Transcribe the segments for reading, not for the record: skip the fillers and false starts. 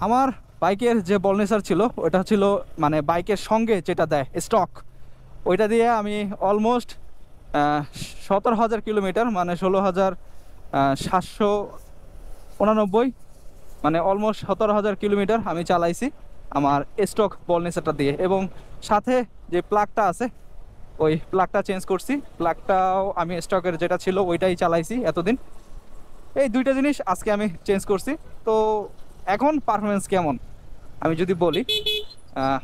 আমার বাইকের যে বলনেসার ছিল ওটা ছিল মানে বাইকের সঙ্গে যেটা দেয় স্টক, ওইটা দিয়ে আমি অলমোস্ট 17,000 কিলোমিটার মানে 16,789, মানে অলমোস্ট 17,000 কিলোমিটার আমি চালাইছি আমার স্টক বলনেসারটা দিয়ে। এবং সাথে যে প্লাগটা আছে ওই প্লাগটা চেঞ্জ করছি, প্লাগটাও আমি স্টকের যেটা ছিল ওইটাই চালাইছি এতদিন। এই দুইটা জিনিস আজকে আমি চেঞ্জ করছি। তো এখন পারফরমেন্স কেমন আমি যদি বলি,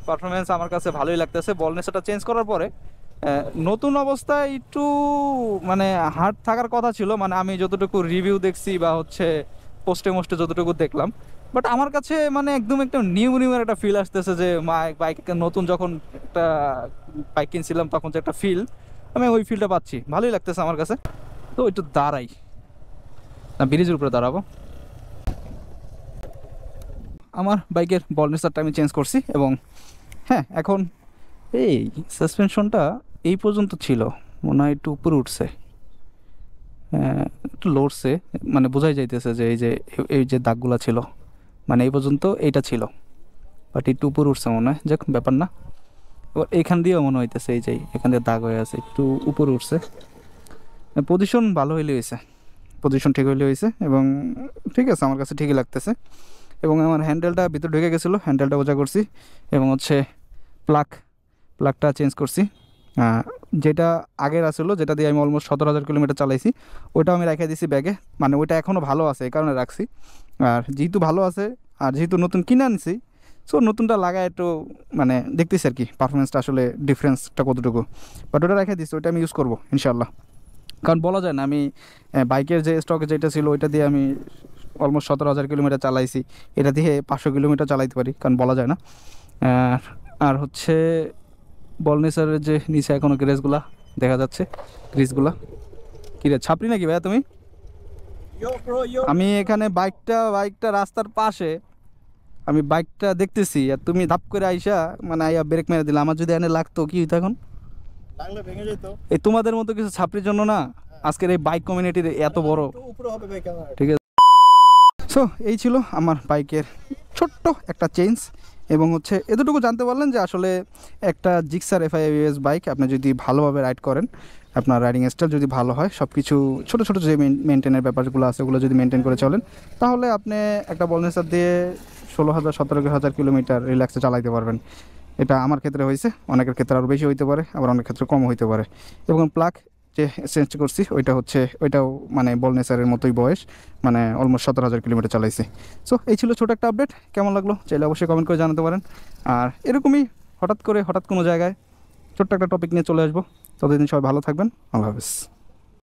পারফরমেন্স আমার কাছে ভালোই লাগতেছে। বলনেসটা চেঞ্জ করার পরে নতুন অবস্থায় একটু মানে হার্ড থাকার কথা ছিল, মানে আমি যতটুকু রিভিউ দেখছি বা হচ্ছে পোস্টে মোস্টে যতটুকু দেখলাম, বাট আমার কাছে মানে একদম একটা নিউ নিউয়ের একটা ফিল আসতেছে যে বাইক নতুন যখন একটা বাইক কিনছিলাম তখন যে একটা ফিল, আমি ওই ফিলটা পাচ্ছি, ভালোই লাগতেছে আমার কাছে। তো একটু দাঁড়াই না, ব্রিজের উপরে দাঁড়াবো। আমার বাইকের বলনেসারটা আমি চেঞ্জ করছি এবং হ্যাঁ এখন এই সাসপেনশনটা এই পর্যন্ত ছিল, মনে হয় একটু উপরে উঠছে, একটু লড়ছে, মানে বোঝাই যাইতেছে যে এই যে দাগগুলা ছিল মানে এই পর্যন্ত এইটা ছিল, বাট একটু উপরে উঠছে মনে হয়, যাক ব্যাপার না। এবার এইখান দিয়েও মনে হইতেছে এই যে এখান দিয়ে দাগ হয়ে আছে, একটু উপরে উঠছে। পজিশন ভালো হইলে হয়েছে, পজিশন ঠিক হইলে হয়েছে এবং ঠিক আছে আমার কাছে ঠিকই লাগতেছে। এবং আমার হ্যান্ডেলটা ভিতরে ঢুকে গেছিলো, হ্যান্ডেলটা বোঝা করছি এবং হচ্ছে প্লাগটা চেঞ্জ করছি। যেটা আগের আসলো যেটা দিয়ে আমি অলমোস্ট 17,000 কিলোমিটার চালাইছি ওইটা আমি রেখে দিছি ব্যাগে, মানে ওইটা এখনও ভালো আছে এই কারণে রাখছি। আর যেহেতু ভালো আছে আর যেহেতু নতুন কিনে আনছি, সো নতুনটা লাগায় একটু মানে দেখতেছি আর কি পারফরমেন্সটা আসলে ডিফারেন্সটা কতটুকু, বাট ওটা রেখে দিচ্ছি, ওইটা আমি ইউজ করবো ইনশাল্লাহ। কারণ বলা যায় না আমি বাইকের যে স্টকে যেটা ছিল ওইটা দিয়ে আমি অলমোস্ট 17,000 কিলোমিটার চালাইছি, এটা দিয়ে 500 কিলোমিটার চালাইতে পারি, কারণ বলা যায় না। আর আর হচ্ছে বলনেসারের যে নিচে এখনো গ্রেসগুলা দেখা যাচ্ছে, গ্রিসগুলা কিরে ছাপড়ি নাকি ভাইয়া তুমি? আমি এখানে বাইকটা রাস্তার পাশে, আমি বাইকটা দেখতেছি আর তুমি ধাপ করে আইসা মানে আইয়া ব্রেক মেরে দিলে, আমার যদি এনে লাগতো কি হইতো এখন? লাগলে ভেঙে যেত। এই তোমাদের মতো কিছু ছাপড়ির জন্য না আজকের এই বাইক কমিউনিটির এত বড়, উপরে হবে ভাই ক্যামেরা। ঠিক আছে। সো এই ছিল আমার বাইকের ছোট্ট একটা চেঞ্জ, এবং হচ্ছে এতটুকু জানতে পারলেন যে আসলে একটা জিক্সার FI বাইক আপনি যদি ভালোভাবে রাইড করেন, আপনার রাইডিং স্টাইল যদি ভালো হয়, সব কিছু ছোটো ছোটো যে মেনটেনের ব্যাপারগুলো আছে ওগুলো যদি মেনটেন করে চলেন, তাহলে আপনি একটা বলনেসার দিয়ে 16,000 17,000 কিলোমিটার রিল্যাক্সে চালাইতে পারবেন। এটা আমার ক্ষেত্রে হয়েছে, অনেকের ক্ষেত্রে আরও বেশি হইতে পারে, আবার অনেক ক্ষেত্রে কম হইতে পারে। এবং প্লাগ যে চেঞ্জ করছি ওইটাও মানে বলনেসারের মতোই বয়স, মানে অলমোস্ট 17,000 কিলোমিটার চালাইছি। সো এই ছিল ছোটো একটা আপডেট, কেমন লাগলো চাইলে অবশ্যই কমেন্ট করে জানাতে পারেন। আর এরকমই হঠাৎ কোনো জায়গায় ছোট্ট একটা টপিক নিয়ে চলে আসবো। ততদিন সবাই ভালো থাকবেন, আল্লাহ হাফেজ।